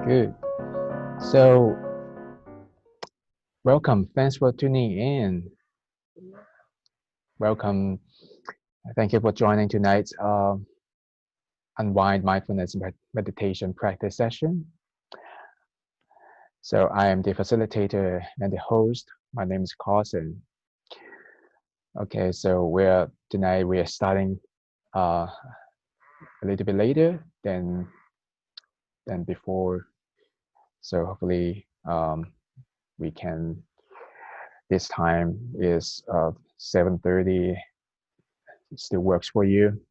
Good. So, welcome. Thanks for tuning in. Welcome. Thank you for joining tonight's Unwind Mindfulness meditation practice session. So, I am the facilitator and the host. My name is Karson. Okay, so tonight we are starting a little bit later than before. So hopefully we can. This time is 7:30. Still works for you.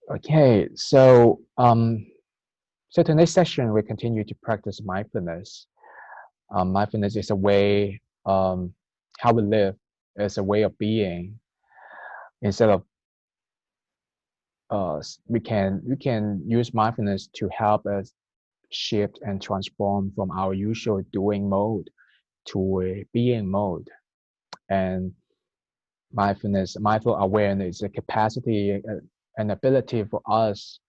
Okay, so tonight's session we continue to practice mindfulness. Mindfulness is a way how we live, is a way of being. Instead of we can use mindfulness to help us shift and transform from our usual doing mode to a being mode. And mindful awareness is a capacity, an ability for us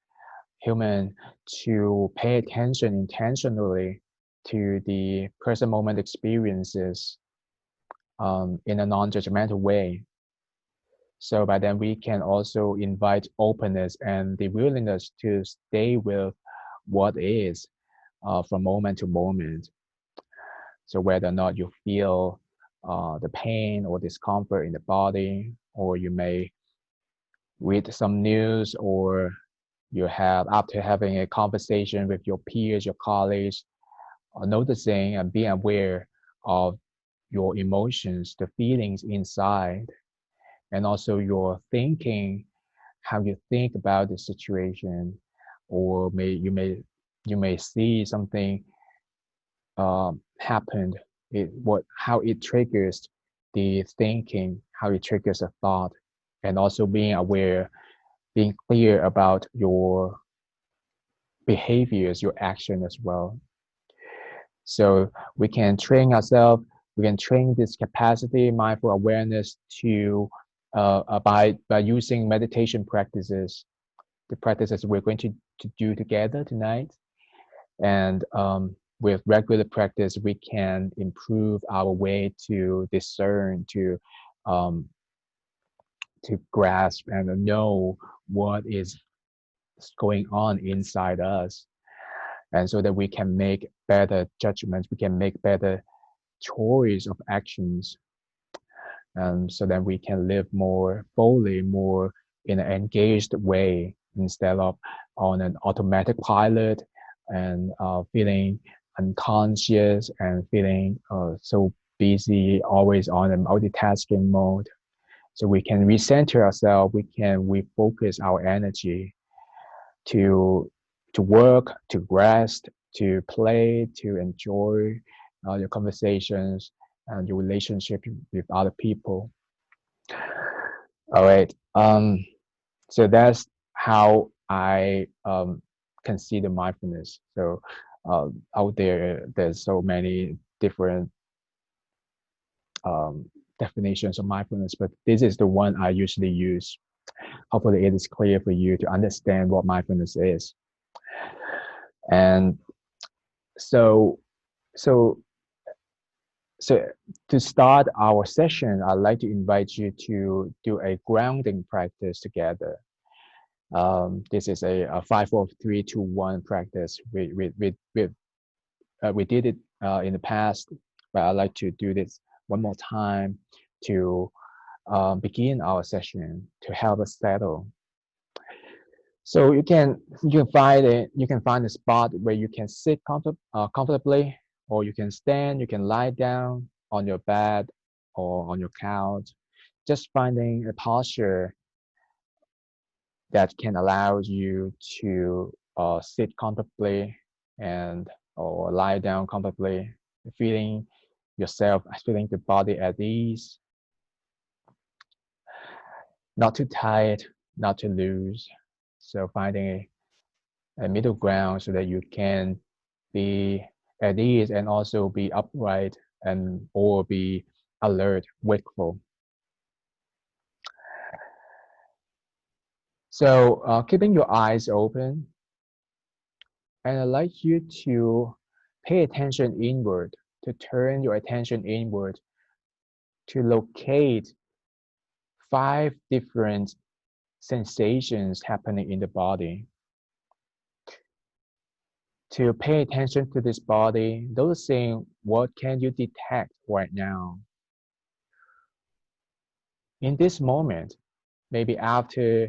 human to pay attention intentionally to the present moment experiences in a non-judgmental way. So by then we can also invite openness and the willingness to stay with what is from moment to moment. So whether or not you feel the pain or discomfort in the body, or you may read some news, or you have, after having a conversation with your peers, your colleagues, noticing and being aware of your emotions, the feelings inside, and also your thinking, how you think about the situation, or you may see something happened. How it triggers the thinking, how it triggers a thought, and also being aware, being clear about your behaviors, your action as well. So we can train ourselves, we can train this capacity, mindful awareness to by using meditation practices, the practices we're going to do together tonight. And with regular practice, we can improve our way to discern, um, to grasp and know what is going on inside us, and so that we can make better judgments, we can make better choice of actions, so that we can live more fully, more in an engaged way, instead of on an automatic pilot and feeling unconscious and feeling so busy, always on a multitasking mode. So we can recenter ourselves, we can refocus our energy to work, to rest, to play, to enjoy your conversations and your relationship with other people. All right. So that's how I consider mindfulness. So out there's so many different um, definitions of mindfulness, but this is the one I usually use. Hopefully, it is clear for you to understand what mindfulness is. And so, so, so to start our session, I'd like to invite you to do a grounding practice together. This is a 5, 4, 3, 2, 1 practice. We did it in the past, but I'd like to do this one more time to begin our session, to help us settle. So you can find a spot where you can sit comfortably, or you can stand, you can lie down on your bed or on your couch, just finding a posture that can allow you to sit comfortably and or lie down comfortably, feeling yourself, feeling the body at ease, not too tight, not too loose. So finding a middle ground so that you can be at ease and also be upright and or be alert, wakeful. So keeping your eyes open, And I'd like you to pay attention inward, to turn your attention inward, to locate 5 different sensations happening in the body. To pay attention to this body, those saying, what can you detect right now? In this moment, maybe after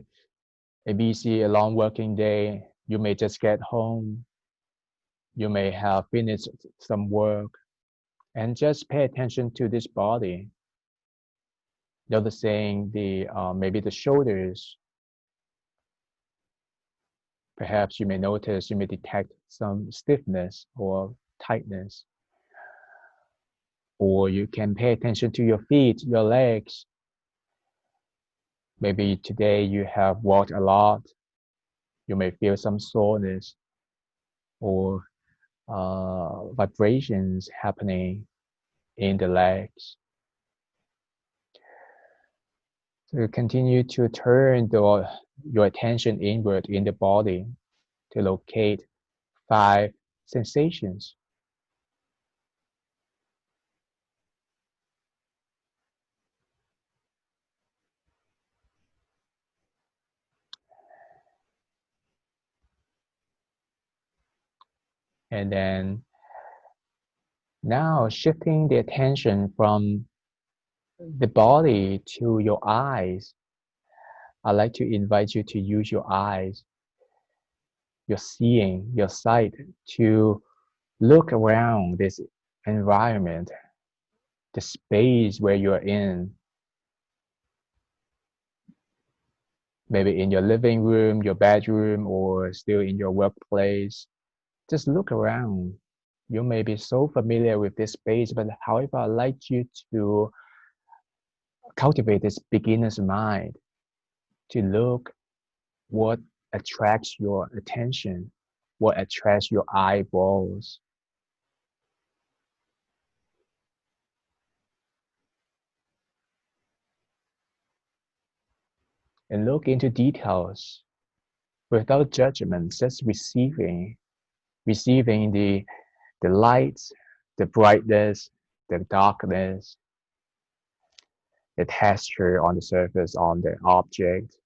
a busy, a long working day, you may just get home, you may have finished some work, and just pay attention to this body. Noticing maybe the shoulders. Perhaps you may notice, you may detect some stiffness or tightness. Or you can pay attention to your feet, your legs. Maybe today you have walked a lot. You may feel some soreness or vibrations happening in the legs. So continue to turn your attention inward in the body to locate 5 sensations. And then now shifting the attention from the body to your eyes. I'd like to invite you to use your eyes, your seeing, your sight, to look around this environment, the space where you're in. Maybe in your living room, your bedroom, or still in your workplace. Just look around. You may be so familiar with this space, but however, I'd like you to cultivate this beginner's mind to look what attracts your attention, what attracts your eyeballs. And look into details without judgment, just receiving the lights, the brightness, the darkness, the texture on the surface on the object.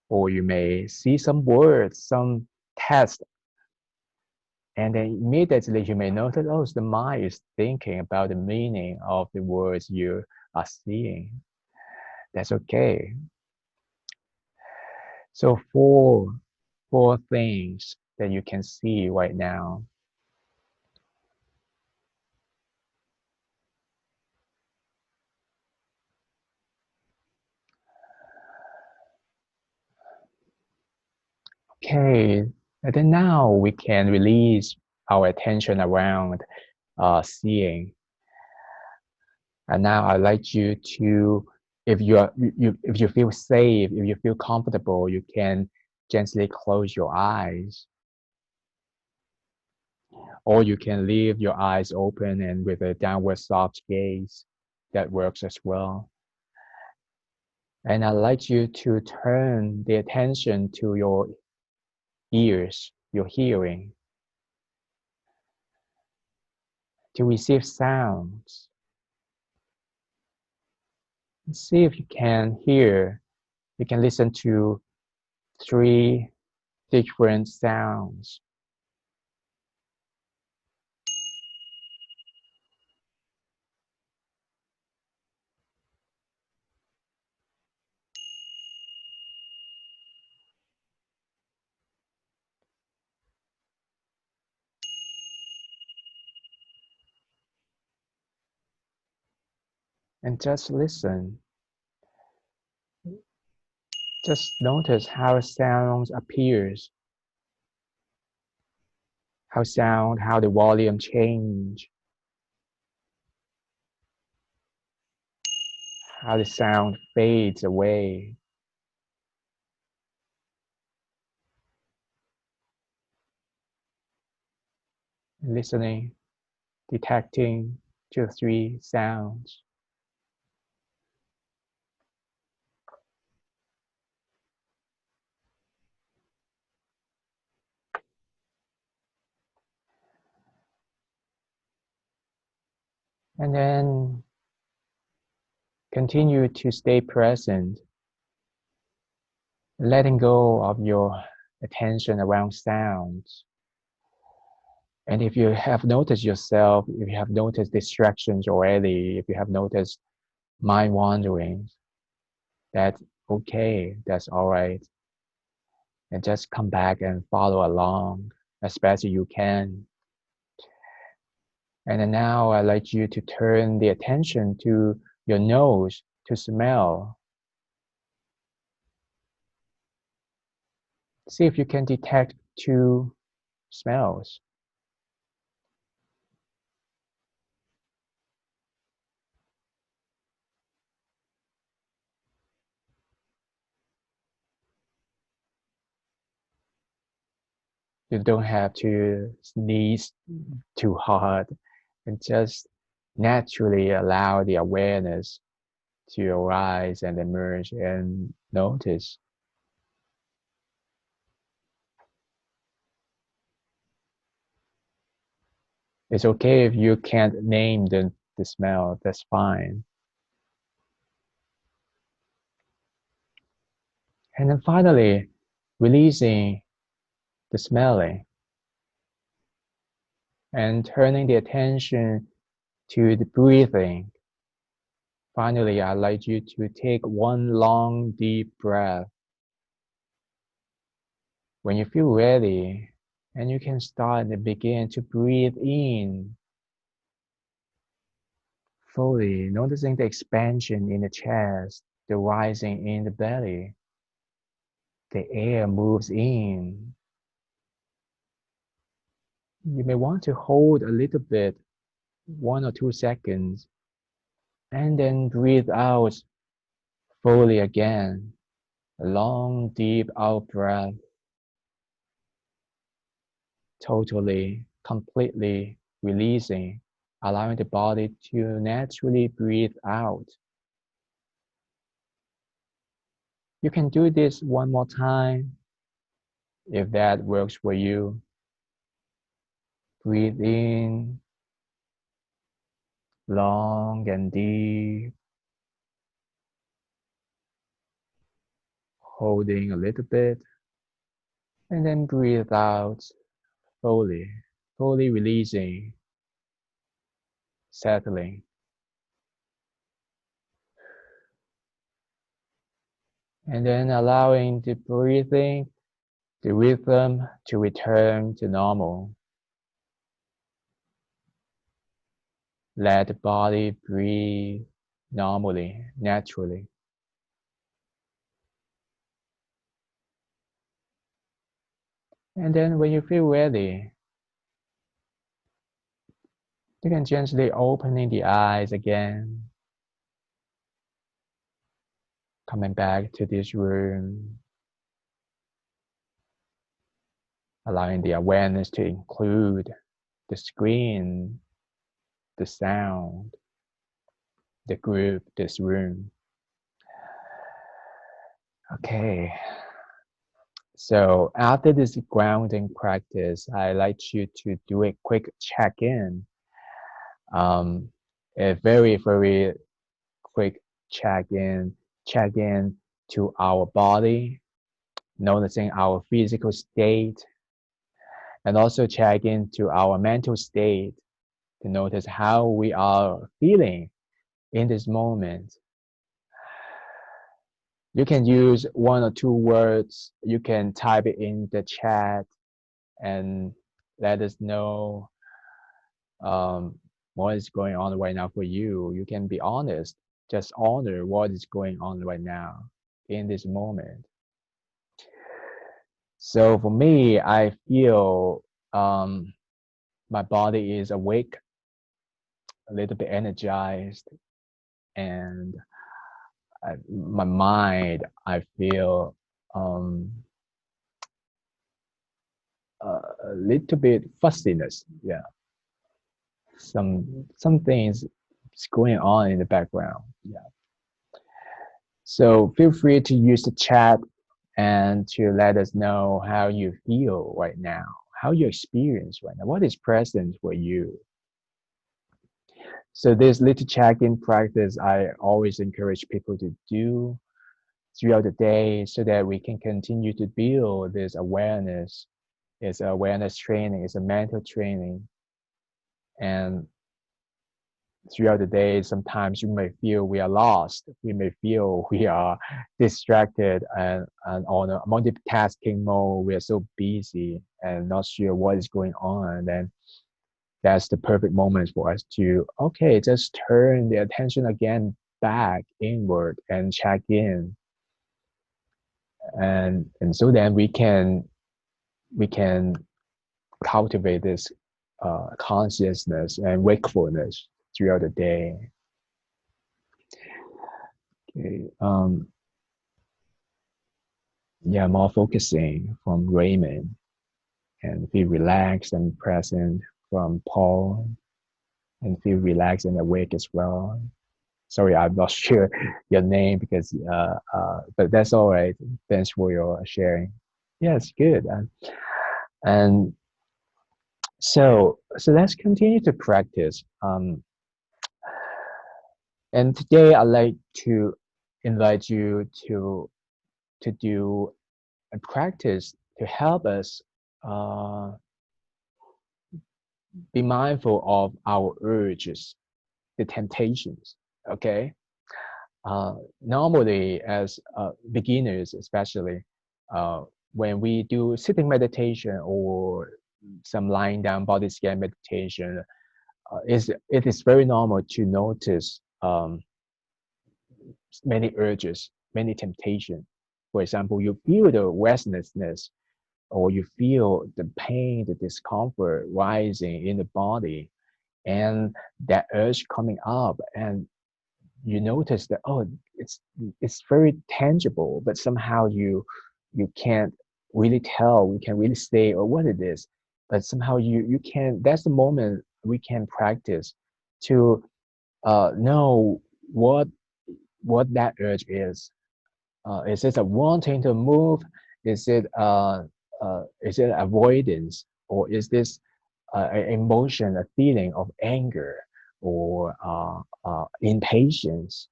Or you may see some words, some text, and then immediately you may notice, oh, the mind is thinking about the meaning of the words you are seeing. That's okay. So four things that you can see right now. Okay, and then now we can release our attention around seeing. And now I'd like you to, if you feel safe, if you feel comfortable, you can gently close your eyes, or you can leave your eyes open and with a downward soft gaze. That works as well. And I'd like you to turn the attention to your ears, your hearing, to receive sounds. See if you can hear, you can listen to 3 different sounds. And just listen. Just notice how sounds appears, how the volume change, how the sound fades away. Listening, detecting 2 or 3 sounds. And then continue to stay present, letting go of your attention around sounds. And if you have noticed yourself, if you have noticed distractions already, if you have noticed mind wandering, that's okay, that's all right. And just come back and follow along as best as you can. And then now I'd like you to turn the attention to your nose to smell. See if you can detect two smells. You don't have to sneeze too hard and just naturally allow the awareness to arise and emerge and notice. It's okay if you can't name the smell, that's fine. And then finally, releasing the smelling and turning the attention to the breathing. Finally, I'd like you to take one long, deep breath. When you feel ready, and you can start and begin to breathe in fully, noticing the expansion in the chest, the rising in the belly. The air moves in. You may want to hold a little bit, 1 or 2 seconds, and then breathe out fully again. A long, deep out breath, totally, completely releasing, allowing the body to naturally breathe out. You can do this one more time if that works for you. Breathe in, long and deep, holding a little bit, and then breathe out fully, fully releasing, settling. And then allowing the breathing, the rhythm to return to normal. Let the body breathe normally, naturally. And then when you feel ready, you can gently opening the eyes again, coming back to this room, allowing the awareness to include the screen, the sound, the group, this room. Okay. So after this grounding practice, I like you to do a quick check-in. A very, very quick check in to our body, noticing our physical state, and also check into our mental state to notice how we are feeling in this moment. You can use 1 or 2 words. You can type it in the chat and let us know what is going on right now for you. You can be honest. Just honor what is going on right now in this moment. So for me, I feel my body is awake, a little bit energized, and my mind, I feel a little bit fussiness. Yeah, some things is going on in the background. Yeah. So feel free to use the chat and to let us know how you feel right now, how you experience right now, what is present for you. So this little check-in practice I always encourage people to do throughout the day so that we can continue to build this awareness. It's awareness training, it's a mental training. And throughout the day, sometimes you may feel we are lost. We may feel we are distracted and on a multitasking mode. We are so busy and not sure what is going on. And then that's the perfect moment for us to, okay, just turn the attention again back inward and check in. And so then we can cultivate this consciousness and wakefulness throughout the day. Okay. Yeah, more focusing from Raymond, and feel relaxed and present from Paul, and feel relaxed and awake as well. Sorry, I'm not sure your name because, but that's all right. Thanks for your sharing. Yes, good. And so let's continue to practice. And today I'd like to invite you to do a practice to help us be mindful of our urges, the temptations. Okay. Normally, as beginners, especially when we do sitting meditation or some lying down body scan meditation, it is very normal to notice many urges, many temptations. For example, you feel the restlessness or you feel the pain, the discomfort rising in the body, and that urge coming up, and you notice that, oh, it's very tangible, but somehow you can't really tell, we can really say or what it is, but somehow you can. That's the moment we can practice to know what that urge is. Is it a wanting to move? Is it avoidance, or is this an emotion, a feeling of anger or impatience?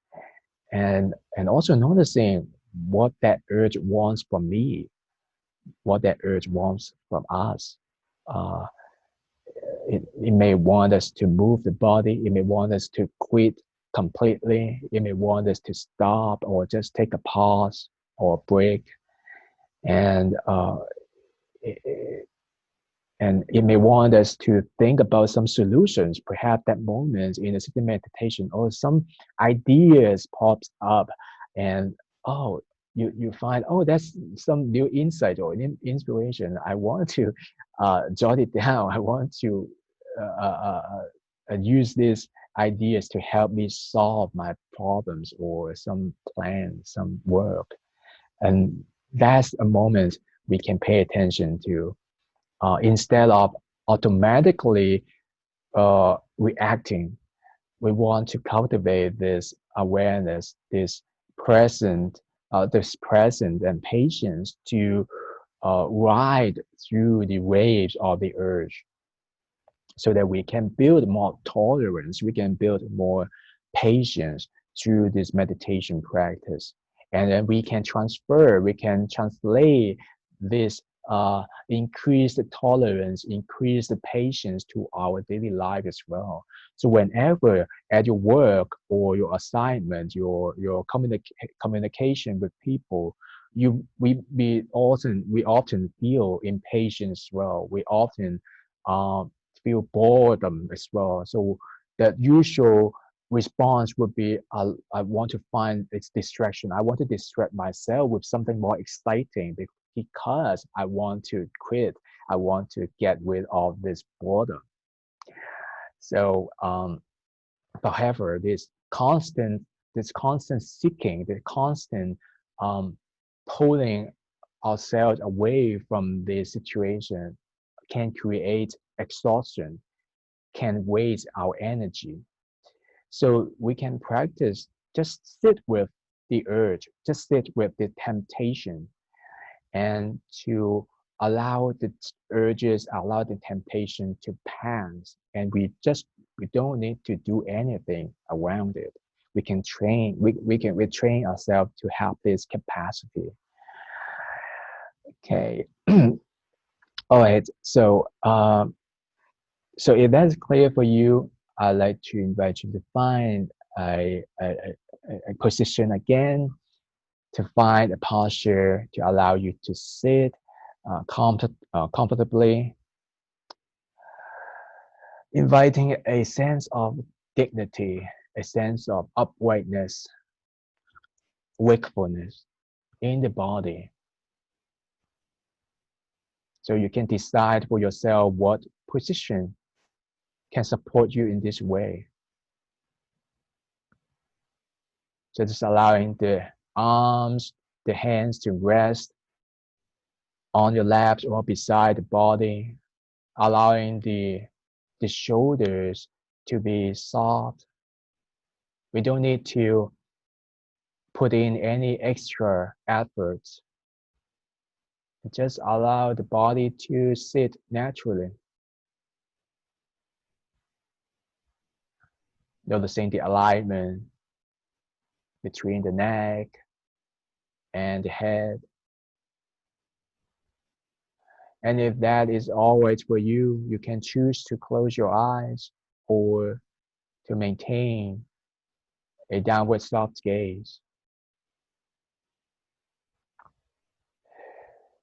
And also noticing what that urge wants from me, what that urge wants from us. Uh, it may want us to move the body. It may want us to quit completely. It may want us to stop or just take a pause or a break. And it, and it may want us to think about some solutions. Perhaps that moment in a sitting meditation, or some ideas pops up, and oh, you find, oh, that's some new insight or inspiration. I want to jot it down. I want to use these ideas to help me solve my problems or some plan, some work. And that's a moment we can pay attention to, instead of automatically reacting. We want to cultivate this awareness, this present and patience to ride through the waves of the urge, so that we can build more tolerance, we can build more patience through this meditation practice. And then we can translate this increased tolerance, increased patience to our daily life as well. So whenever at your work or your assignment, your communication with people, we often feel impatient as well. We often feel boredom as well. So the usual response would be, I want to find its distraction. I want to distract myself with something more exciting because I want to quit. I want to get rid of this boredom. So, however, this constant seeking, the constant um, pulling ourselves away from the situation can create exhaustion, can waste our energy. So we can practice, just sit with the urge, just sit with the temptation, and to allow the urges, allow the temptation to pass. And we just We don't need to do anything around it. We can train, we train ourselves to have this capacity. Okay. All right. So if that's clear for you, I'd like to invite you to find a position again, to find a posture to allow you to sit comfortably, inviting a sense of dignity, a sense of uprightness, wakefulness in the body. So you can decide for yourself what position can support you in this way. So just allowing the arms, the hands to rest on your laps or beside the body, allowing the shoulders to be soft. We don't need to put in any extra efforts. Just allow the body to sit naturally. Noticing the alignment between the neck and the head. And if that is always for you, you can choose to close your eyes or to maintain a downward soft gaze.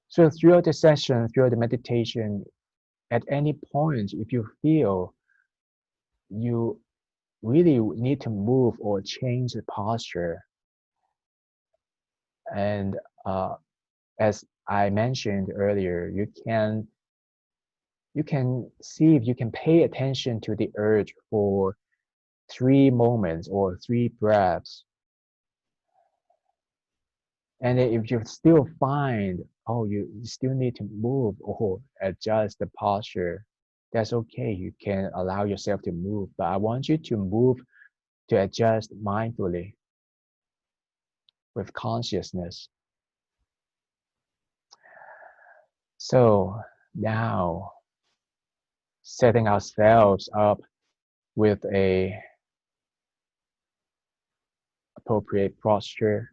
So throughout the session, throughout the meditation, at any point, if you feel you really need to move or change the posture, and as I mentioned earlier, you can see if you can pay attention to the urge for 3 moments or 3 breaths. And if you still find, oh, you still need to move or adjust the posture, that's okay. You can allow yourself to move, but I want you to move, to adjust mindfully with consciousness. So now, setting ourselves up with a appropriate posture,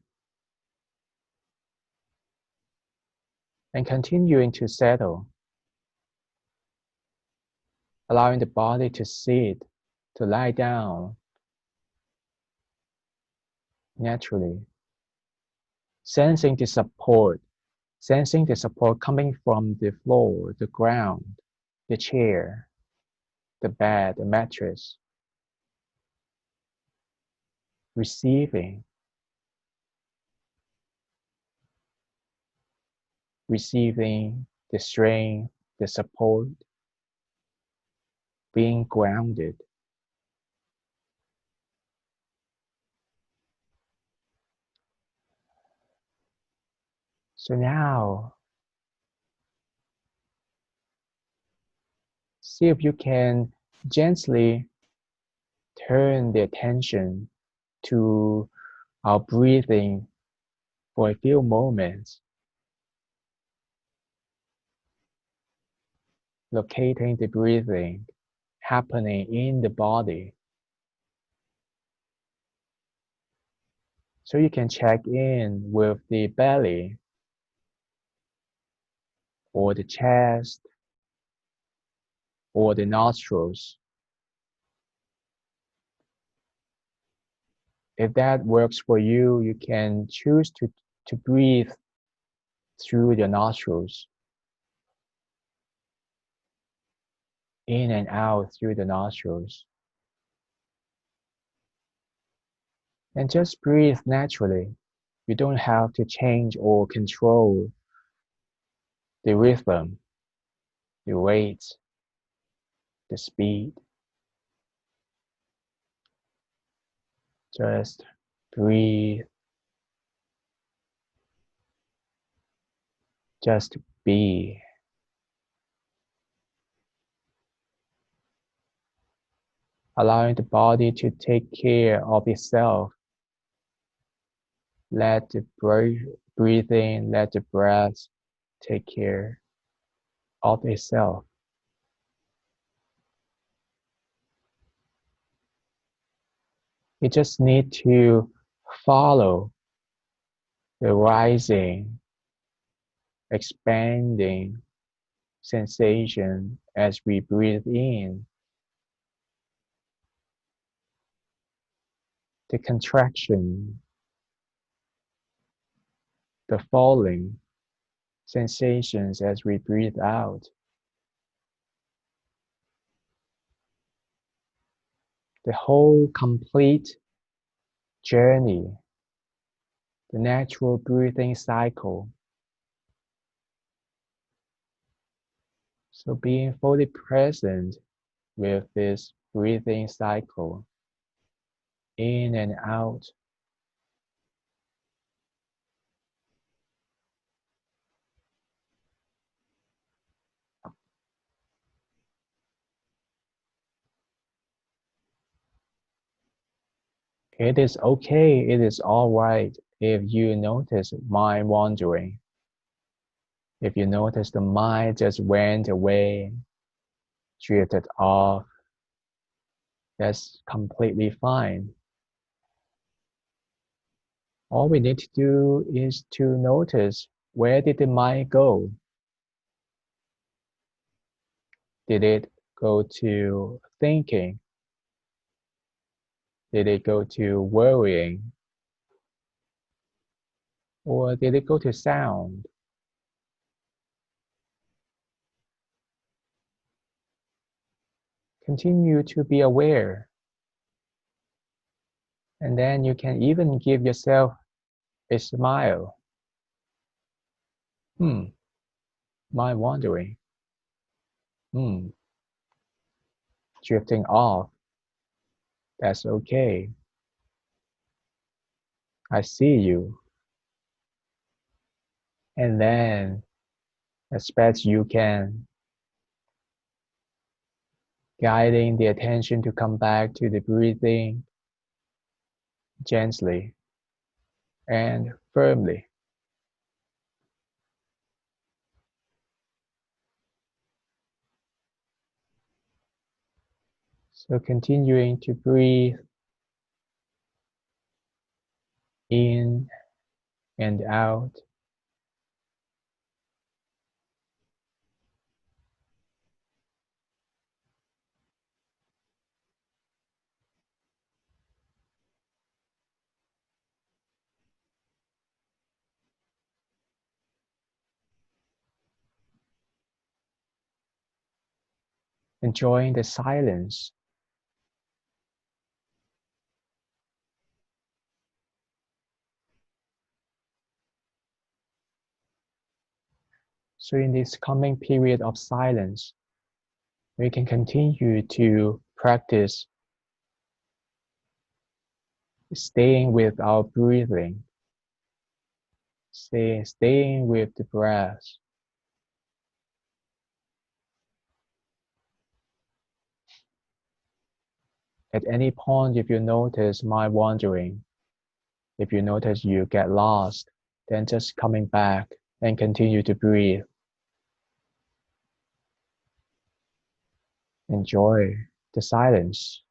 and continuing to settle, allowing the body to sit, to lie down naturally, sensing the support coming from the floor, the ground, the chair, the bed, the mattress, receiving the strength, the support, being grounded. So now, see if you can gently turn the attention to our breathing for a few moments, locating the breathing happening in the body. So you can check in with the belly or the chest or the nostrils. If that works for you, you can choose to breathe through the nostrils, in and out through the nostrils. And just breathe naturally. You don't have to change or control the rhythm, the rate, the speed. Just breathe. Just be. Allowing the body to take care of itself. Let the breathing, let the breath take care of itself. You just need to follow the rising, expanding sensation as we breathe in, the contraction, the falling sensations as we breathe out, the whole complete journey, the natural breathing cycle. So being fully present with this breathing cycle, in and out. It is okay, it is all right if you notice mind wandering. If you notice the mind just went away, drifted off, that's completely fine. All we need to do is to notice, where did the mind go? Did it go to thinking? Did it go to worrying? Or did it go to sound? Continue to be aware. And then you can even give yourself a smile. Mind wandering. Hmm, drifting off. That's okay. I see you. And then, as best you can, guiding the attention to come back to the breathing gently and firmly. So continuing to breathe in and out. Enjoying the silence. So in this coming period of silence, we can continue to practice staying with our breathing, staying with the breath. At any point, if you notice mind wandering, if you notice you get lost, then just coming back and continue to breathe. Enjoy the silence.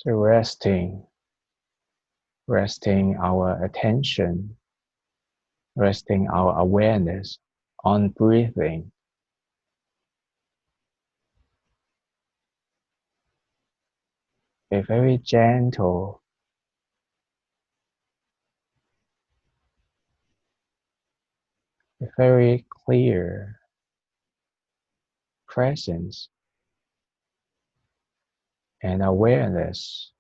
So resting our attention, resting our awareness on breathing. A very gentle, a very clear presence and awareness.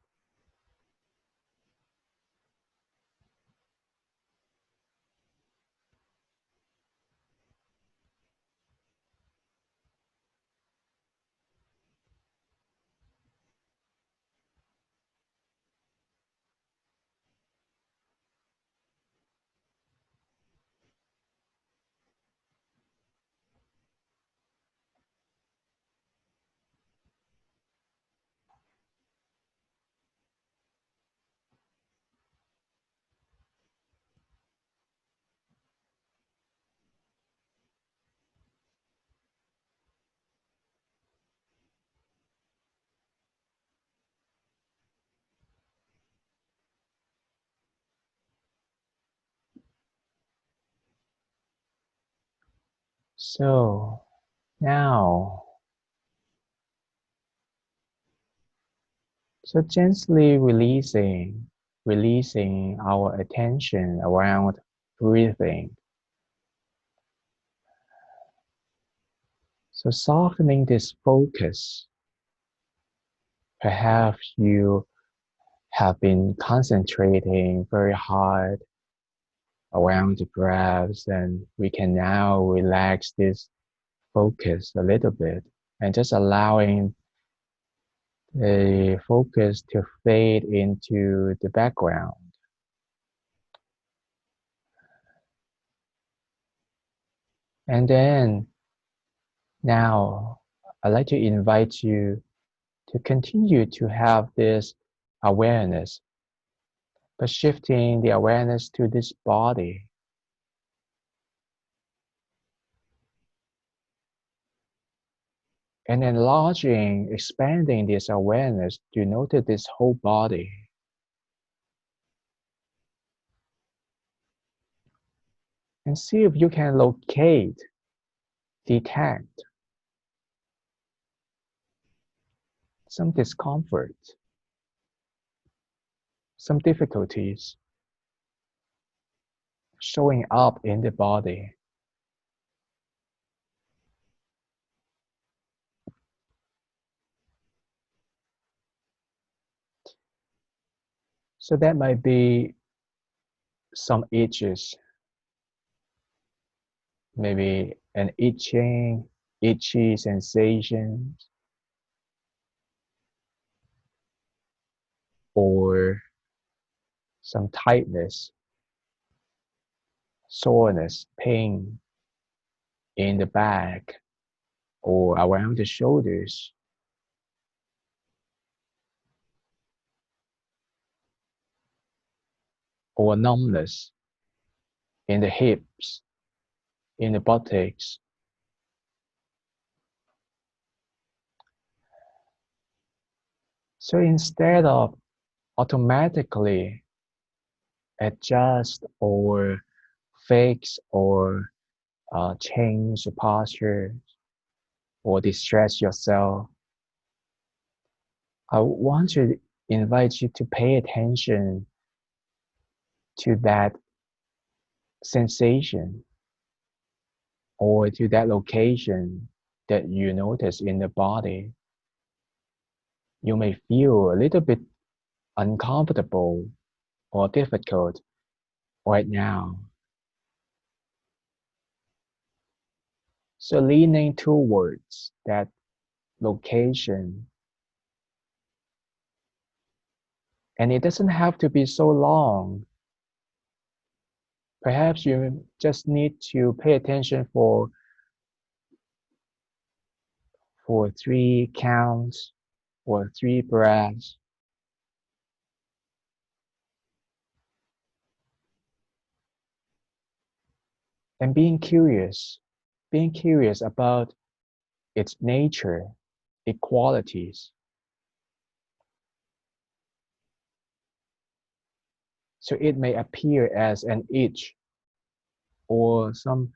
So now, so gently releasing our attention around breathing. So softening this focus. Perhaps you have been concentrating very hard around the breaths, and we can now relax this focus a little bit and just allowing the focus to fade into the background. And then now I'd like to invite you to continue to have this awareness, but shifting the awareness to this body. And enlarging, expanding this awareness to notice this whole body. And see if you can locate, detect some discomfort, some difficulties showing up in the body. So that might be some itches, maybe an itchy sensation, or some tightness, soreness, pain in the back or around the shoulders, or numbness in the hips, in the buttocks. So instead of automatically adjust or fix or change the posture or distress yourself, I want to invite you to pay attention to that sensation or to that location that you notice in the body. You may feel a little bit uncomfortable or difficult right now. So leaning towards that location, and it doesn't have to be so long. Perhaps you just need to pay attention for 3 counts or 3 breaths. And being curious about its nature, its qualities. So it may appear as an itch or some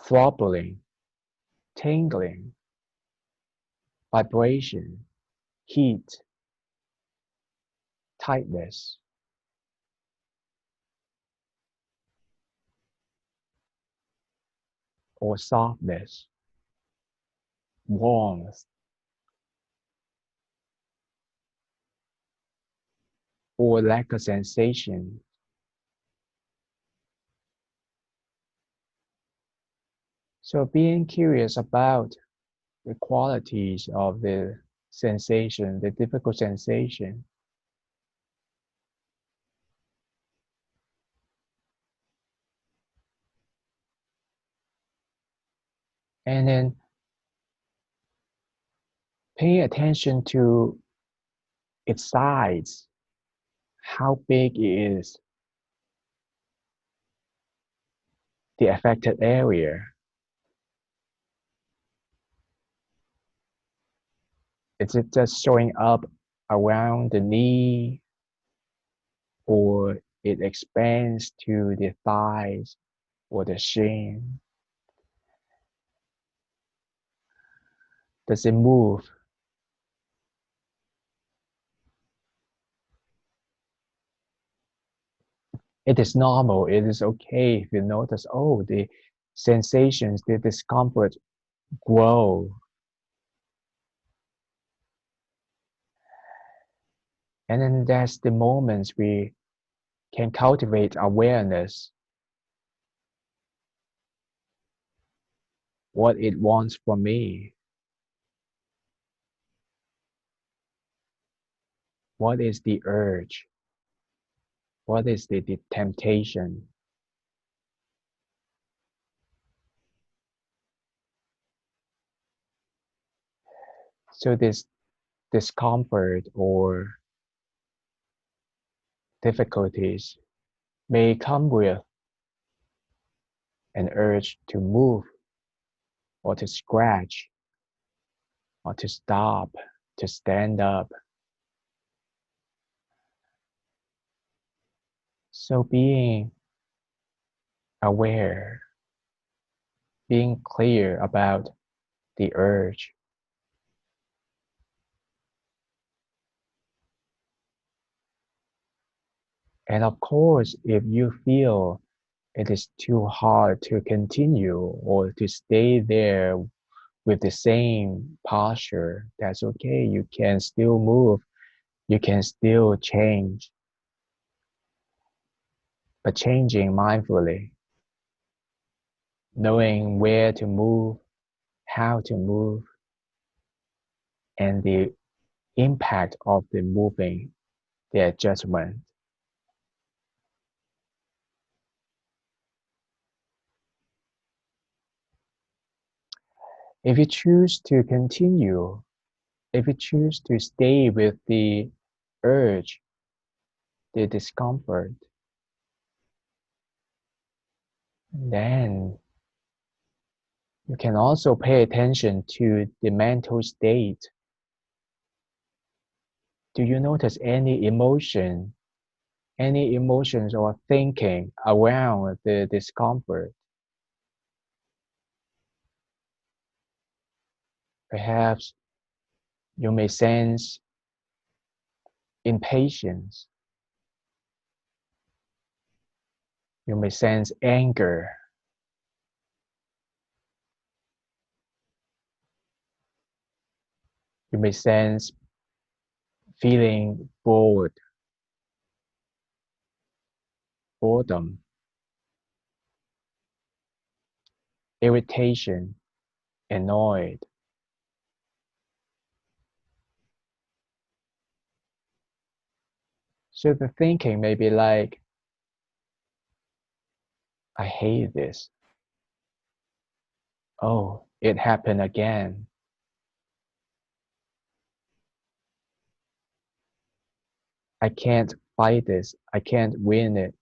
throbbing, tingling, vibration, heat, tightness, or softness, warmth, or lack of sensation. So being curious about the qualities of the sensation, the difficult sensation, and then paying attention to its size, how big it is, the affected area. Is it just showing up around the knee, or it expands to the thighs or the shin? Does it move? It is normal. It is okay if you notice, oh, the sensations, the discomfort grow. And then that's the moments we can cultivate awareness, what it wants from me, what is the urge, what is the temptation. So this discomfort or difficulties may come with an urge to move or to scratch or to stop, to stand up. So being aware, being clear about the urge. And of course, if you feel it is too hard to continue or to stay there with the same posture, that's okay. You can still move, you can still change, but changing mindfully, knowing where to move, how to move, and the impact of the moving, the adjustment. If you choose to continue, if you choose to stay with the urge, the discomfort, then you can also pay attention to the mental state. Do you notice any emotions or thinking around the discomfort? Perhaps you may sense impatience, you may sense anger, you may sense feeling boredom, irritation, annoyed. So the thinking may be like, I hate this. Oh, it happened again. I can't fight this. I can't win it.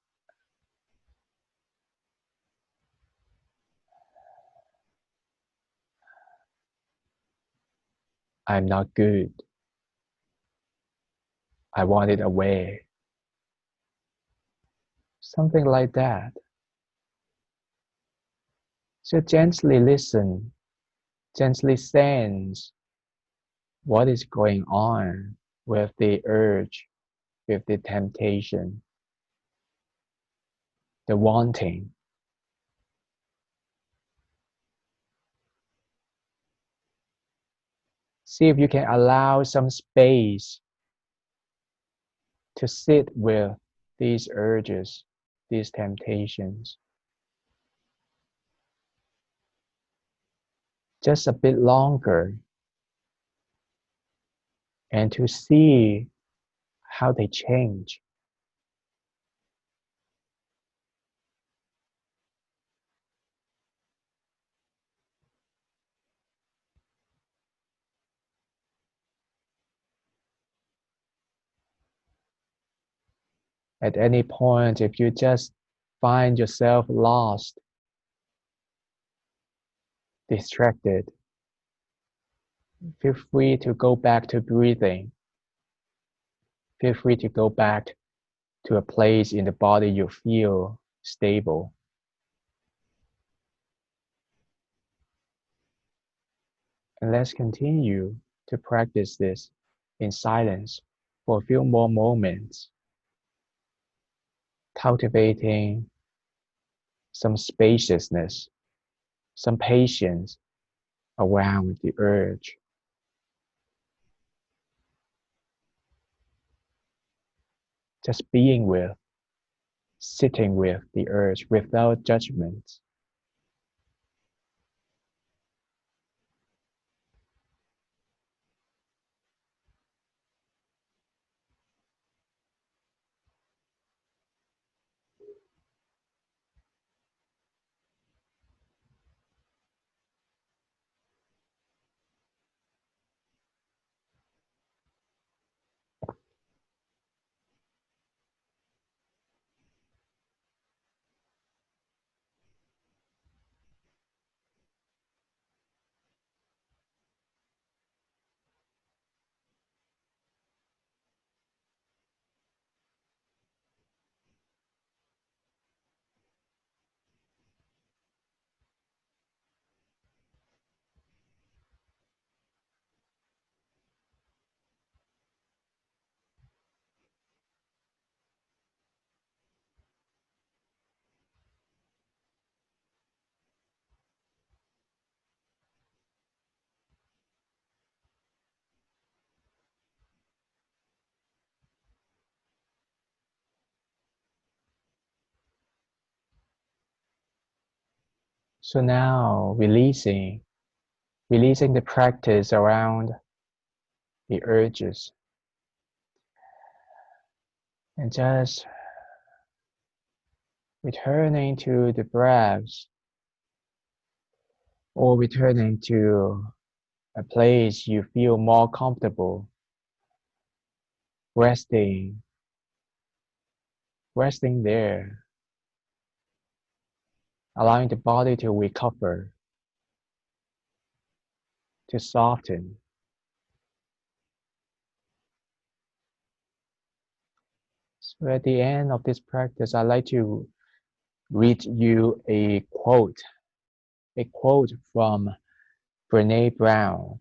I'm not good. I want it away. Something like that. So gently listen, gently sense what is going on with the urge, with the temptation, the wanting. See if you can allow some space to sit with these urges, these temptations, just a bit longer, and to see how they change. At any point, if you just find yourself lost, distracted, feel free to go back to breathing. Feel free to go back to a place in the body you feel stable. And let's continue to practice this in silence for a few more moments, cultivating some spaciousness, some patience around the urge. Just being with, sitting with the urge without judgment. So now releasing the practice around the urges, and just returning to the breaths, or returning to a place you feel more comfortable, resting, resting there, allowing the body to recover, to soften. So at the end of this practice, I'd like to read you a quote from Brene Brown.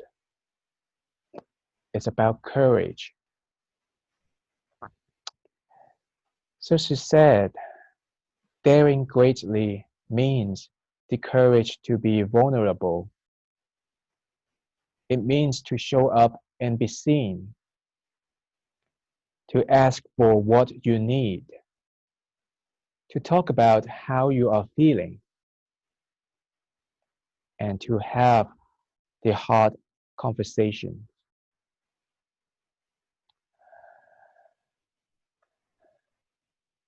It's about courage. So she said, daring greatly means the courage to be vulnerable. It means to show up and be seen, to ask for what you need, to talk about how you are feeling, and to have the hard conversation.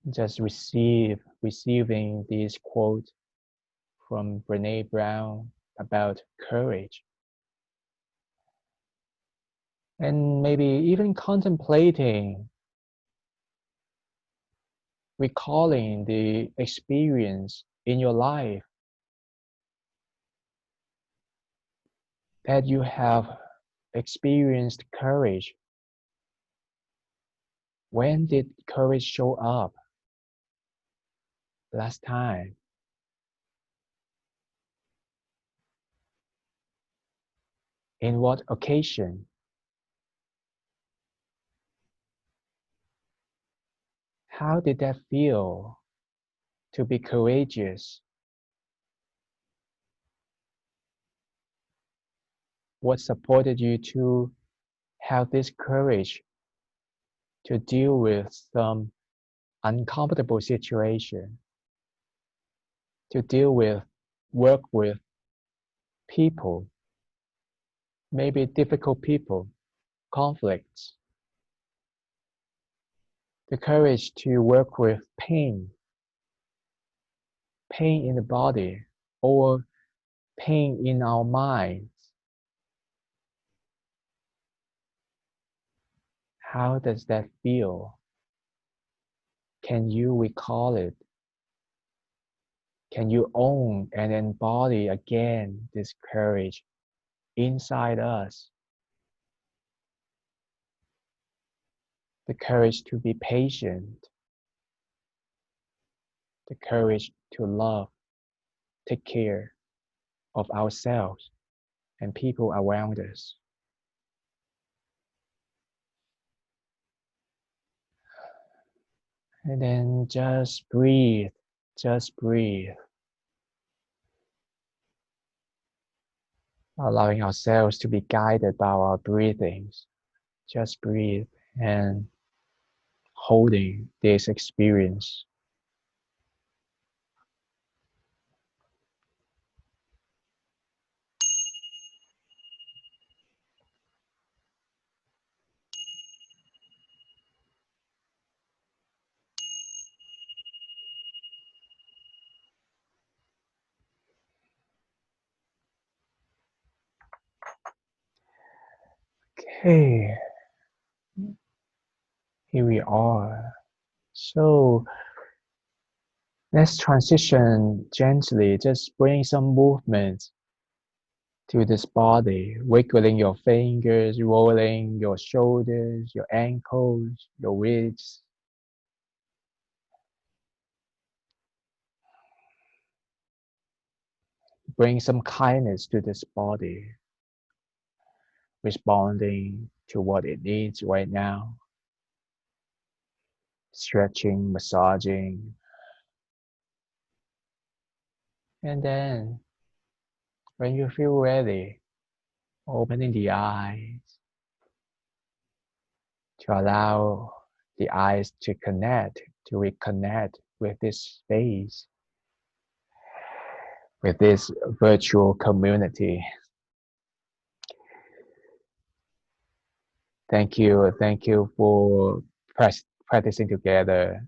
Just receiving this quote from Brene Brown about courage. And maybe even contemplating, recalling the experience in your life that you have experienced courage, When did courage show up last time? In what occasion? How did that feel to be courageous? What supported you to have this courage to deal with some uncomfortable situation, to deal with, work with people, maybe difficult people, conflicts, the courage to work with pain, pain in the body, or pain in our minds. How does that feel? Can you recall it? Can you own and embody again this courage inside us? The courage to be patient, the courage to love, take care of ourselves and people around us. And then just breathe, just breathe. Allowing ourselves to be guided by our breathings. Just breathe and holding this experience. Okay, here we are. So let's transition gently, just bring some movement to this body, wiggling your fingers, rolling your shoulders, your ankles, your wrists. Bring some kindness to this body, responding to what it needs right now. Stretching, massaging. And then, when you feel ready, opening the eyes to allow the eyes to connect, to reconnect with this space, with this virtual community. Thank you for practicing together.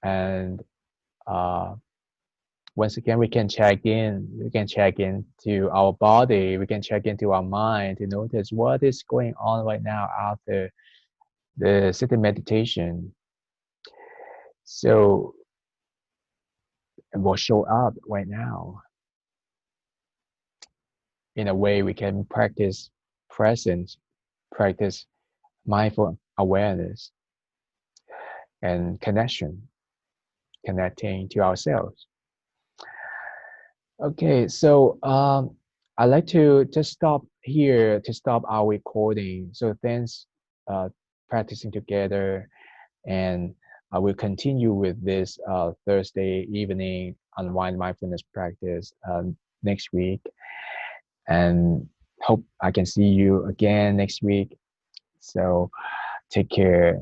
And uh, once again, we can check into our body, we can check into our mind to notice what is going on right now after the sitting meditation. So it will show up right now. In a way, we can practice presence, practice mindful awareness and connection, connecting to ourselves. Okay, so I'd like to just stop here to stop our recording. So thanks practicing together, and I will continue with this Thursday evening Unwind Mindfulness practice next week, and hope I can see you again next week. So take care.